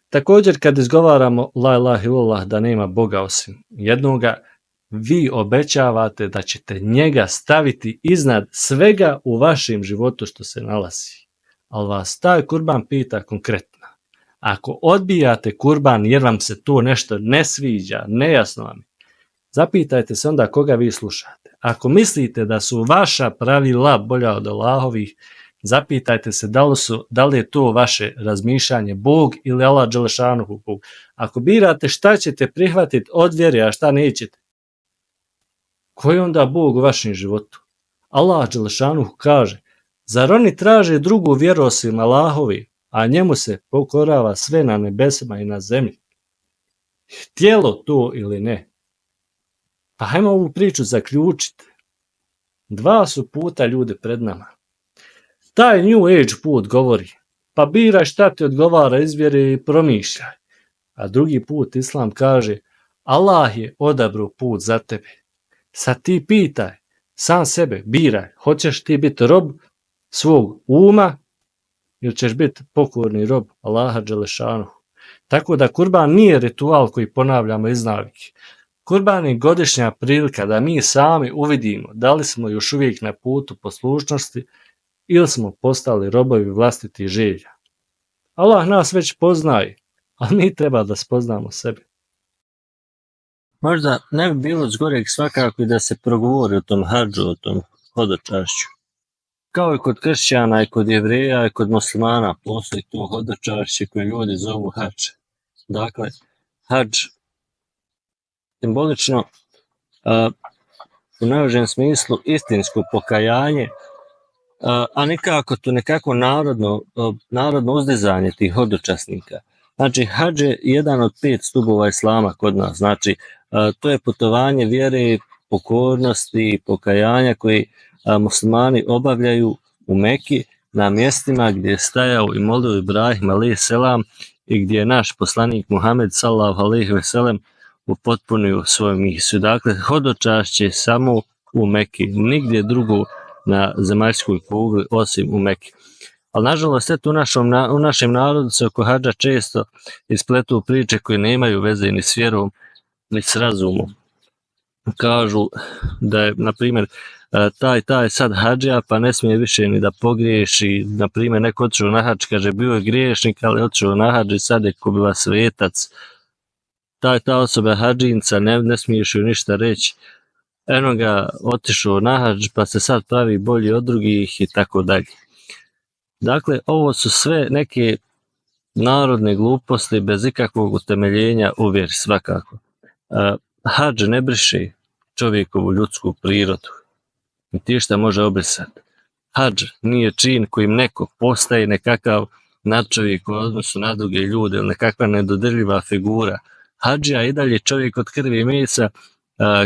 Također kad izgovaramo la ilaha illallah, da nema Boga osim jednoga, vi obećavate da ćete njega staviti iznad svega u vašem životu što se nalazi. Ali vas taj kurban pita konkretno. Ako odbijate kurban jer vam se to nešto ne sviđa, nejasno vam je, zapitajte se onda koga vi slušate. Ako mislite da su vaša pravila bolja od Allahovih, zapitajte se da li je to vaše razmišljanje Bog ili Allah dželešanuhu Bog. Ako birate šta ćete prihvatiti od vjere, a šta nećete, koji je onda Bog u vašem životu? Allah dželešanuhu kaže, zar oni traže drugu vjeru osim Allahovi, a njemu se pokorava sve na nebesima i na zemlji? Htjelo to ili ne? Pa hajmo ovu priču zaključiti. Dva su puta ljudi pred nama. Taj New Age put govori, pa biraj šta ti odgovara iz vjere i promišljaj. A drugi put Islam kaže, Allah je odabrao put za tebe. Sad ti pitaj sam sebe, biraj, hoćeš ti biti rob svog uma ili ćeš biti pokorni rob Allaha dželešanuhu. Tako da kurban nije ritual koji ponavljamo iz navike. Kurban je godišnja prilika da mi sami uvidimo da li smo još uvijek na putu poslušnosti ili smo postali robovi vlastitih želja. Allah nas već poznaje, ali mi treba da spoznamo sebe. Možda ne bi bilo zgoreg svakako i da se progovori o tom hadžu, o tom hodočašću. Kao i kod kršćana, i kod jevreja, i kod muslimana postoji to hodočašće koje ljudi zovu hadž. Dakle, hadž simbolično u najužem smislu istinsko pokajanje, a nikako to nekako narodno uzdizanje tih hodočasnika. Znači, hadž je jedan od 5 stubova islama kod nas. Znači, to je putovanje vjere, pokornosti, pokajanja koji muslimani obavljaju u Meki na mjestima gdje je stajao i molio Ibrahim a.s. i gdje je naš poslanik Muhammed sallallahu alejhi ve sellem upotpunio svoju misiju. Dakle, hodočašće samo u Meki, nigdje drugo na zemaljskoj kugli osim u Meki. Ali nažalost, u našem narodu se oko hadža često ispletu priče koje nemaju veze ni s vjerom, ni s razumom. kažu da je, na primjer, taj sad hadžija pa ne smije više ni da pogriješi, na primjer neko otišao na hadž, kaže bio je griješnik ali otišao na hadž i sad je ko bila svetac, ta osoba je hadžinca, ne smiješ joj ništa reći, eno ga otišao na hadž pa se sad pravi bolji od drugih i tako dalje. Dakle, ovo su sve neke narodne gluposti bez ikakvog utemeljenja u vjeri svakako. Hadž ne briše čovjekovu ljudsku prirodu, niti šta može obrisati. Hadž nije čin kojim neko postaje nekakav nadčovjek u odnosu na druge ljude ili nekakva nedodirljiva figura. Hadžija je i dalje čovjek od krvi i mesa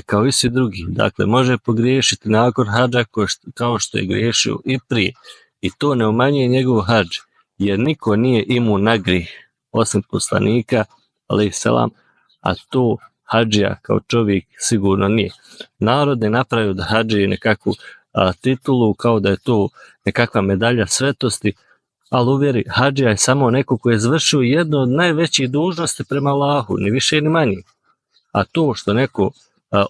kao i svi drugi. Dakle, može pogriješiti nakon hadža kao što je griješio i prije. I to ne umanjuje njegov hadž, jer niko nije imun na grijeh osim poslanika, alejhi selam, a to hadžija kao čovjek sigurno nije. Narod je napravio da hadžiji nekakvu titulu kao da je to nekakva medalja svetosti, ali u vjeri hadžija je samo neko koji je izvršio jednu od najvećih dužnosti prema Allahu, ni više ni manje. A to što neko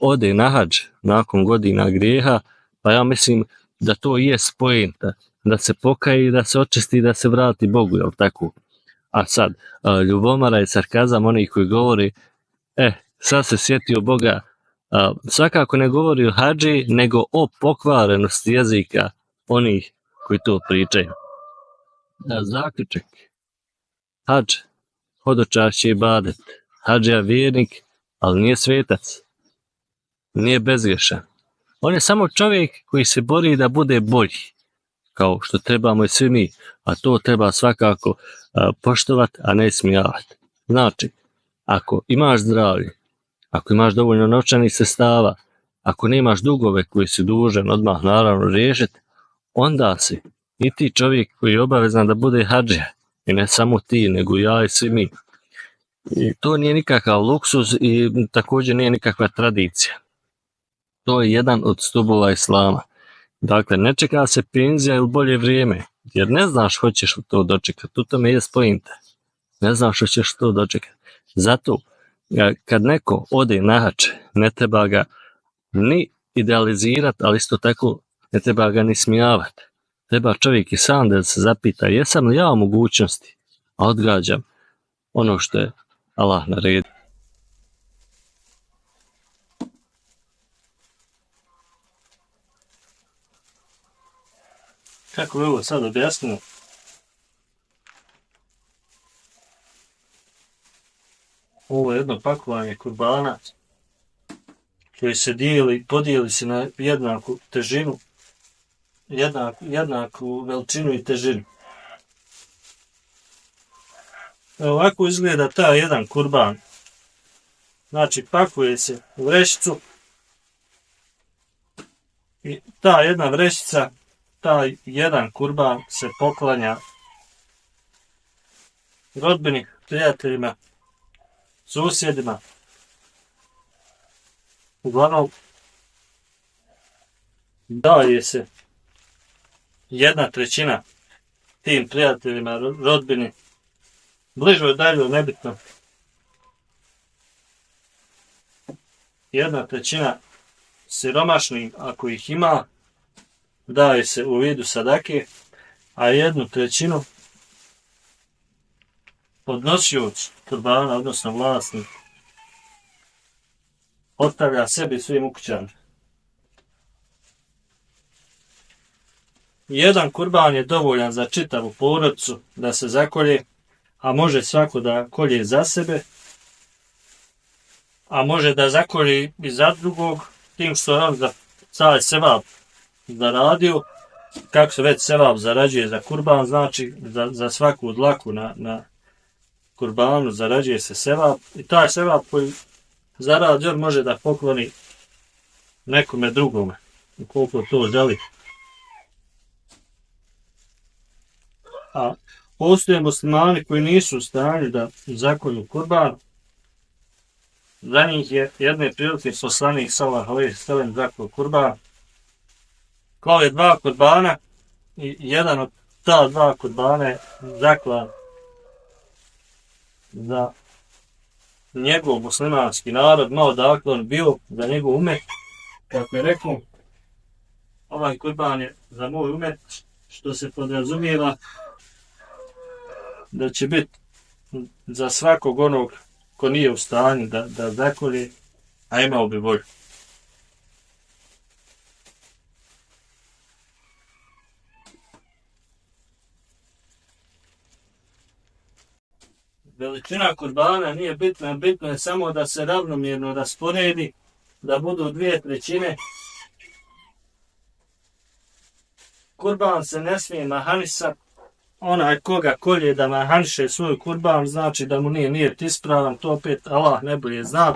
ode na hadž nakon godina grijeha, pa ja mislim da to je poenta, da se pokaje i da se očisti i da se vrati Bogu, jel tako? A sad, ljubomara i sarkazam onih koji govori, sad se sjetio Boga, svakako ne govori o hadži, nego o pokvarenosti jezika onih koji to pričaju. Zaključak. Hadž, hodočašće i ibadet. Hadžija vjernik, ali nije svetac. Nije bezgrešan. On je samo čovjek koji se bori da bude bolji, kao što trebamo i svi mi, a to treba svakako poštovati, a ne smijavati. Znači, ako imaš zdravlje, ako imaš dovoljno novčanih sredstava, ako nemaš dugove koji si dužan odmah naravno riješiti, onda si i ti čovjek koji je obavezan da bude hadžija, i ne samo ti, nego ja i svi mi. I to nije nikakav luksuz i također nije nikakva tradicija. To je jedan od stubova islama. Dakle, ne čeka se penzija ili bolje vrijeme, jer ne znaš hoćeš to dočekati. U tome je pointa. Ne znaš hoćeš to dočekati. Zato, kad neko ode na hadž, ne treba ga ni idealizirati, ali isto tako ne treba ga ni smijavati. Treba čovjek i sam da se zapita jesam li ja u mogućnosti, a odgađam ono što je Allah naredio. Kako je ovo sad objasnimo? Ovo je jedno pakovanje kurbana koji se podijeli se na jednaku težinu, jednaku veličinu i težinu. Ovako izgleda taj jedan kurban. Znači, pakuje se u vrećicu i ta jedna vrećica, taj jedan kurban se poklanja rodbini, prijateljima, susjedima. Uglavnom, daje se 1/3 tim prijateljima, rodbini, bližoj dalje, nebitno. 1/3 siromašnih, ako ih ima, daje se u vidu sadake, a 1/3 podnosioc kurbana, odnosno vlasnik, ostavlja sebi i svojim ukućanima. Jedan kurban je dovoljan za čitavu porodicu da se zakolje, a može svako da kolje za sebe, a može da zakolje i za drugog, tim što on za taj sevap zaradio, kako se već sevap zarađuje za kurban, znači za svaku dlaku na kurbanu zarađuje se sevap i taj sevap koji zaradi on može da pokloni nekome drugome, ukoliko to želi. A postoje muslimani koji nisu u stanju da zakolju kurban. Za njih je jedne prilike poslanik sallallahu alejhi ve sellem zakolju kurban. Klao je 2 kurbana i jedan od ta 2 kurbana je zaklan njegov muslimanski narod, malo dakle on bio za njegov umet, kako je rekao, ovaj kurban je za moj umet, što se podrazumijeva da će biti za svakog onog ko nije u stanju da zakolje, a imao bi volju. Veličina kurbana nije bitna, bitno je samo da se ravnomjerno rasporedi, da budu 2/3. Kurban se ne smije mahanisati. Onaj koga kolje da mahaniše svoj kurban, znači da mu nije ispravan, to opet Allah najbolje zna.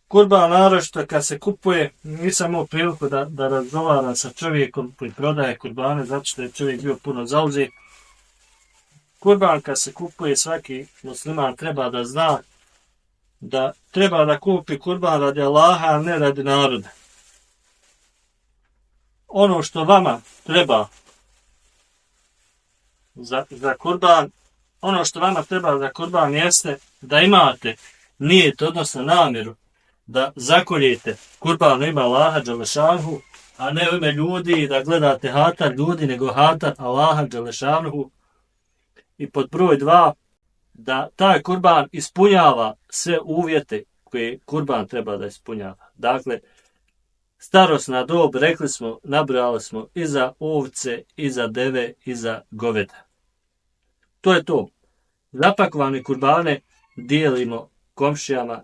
Kurban naročito kad se kupuje, nisam imao priliku da razgovaram sa čovjekom koji prodaje kurbane, zato što je čovjek bio puno zauzet. Kurban kad se kupuje, svaki musliman treba da zna da treba da kupi kurban radi Allaha, a ne radi naroda. Ono što vama treba za kurban, ono što vama treba za kurban jeste da imate nijet, odnosno namjeru da zakoljete kurban u ime Allaha dželešanuhu, a ne u ime ljudi, da gledate hatar ljudi, nego hatar Allaha dželešanuhu. I pod broj 2, da taj kurban ispunjava sve uvjete koje kurban treba da ispunjava. Dakle, starosna dob, rekli smo, nabrojali smo i za ovce, i za deve, i za goveda. To je to. Zapakovane kurbane dijelimo komšijama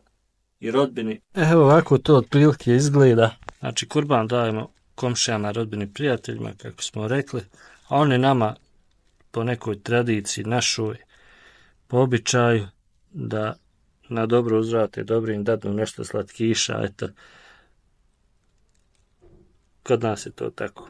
i rodbini. Evo ovako to otprilike izgleda. Znači kurban dajemo komšijama, rodbini, prijateljima, kako smo rekli, a oni nama po nekoj tradiciji našoj, po običaju, da na dobro uzvrate, dobro im dadnu nešto slatkiša, eto. Kod nas je to tako.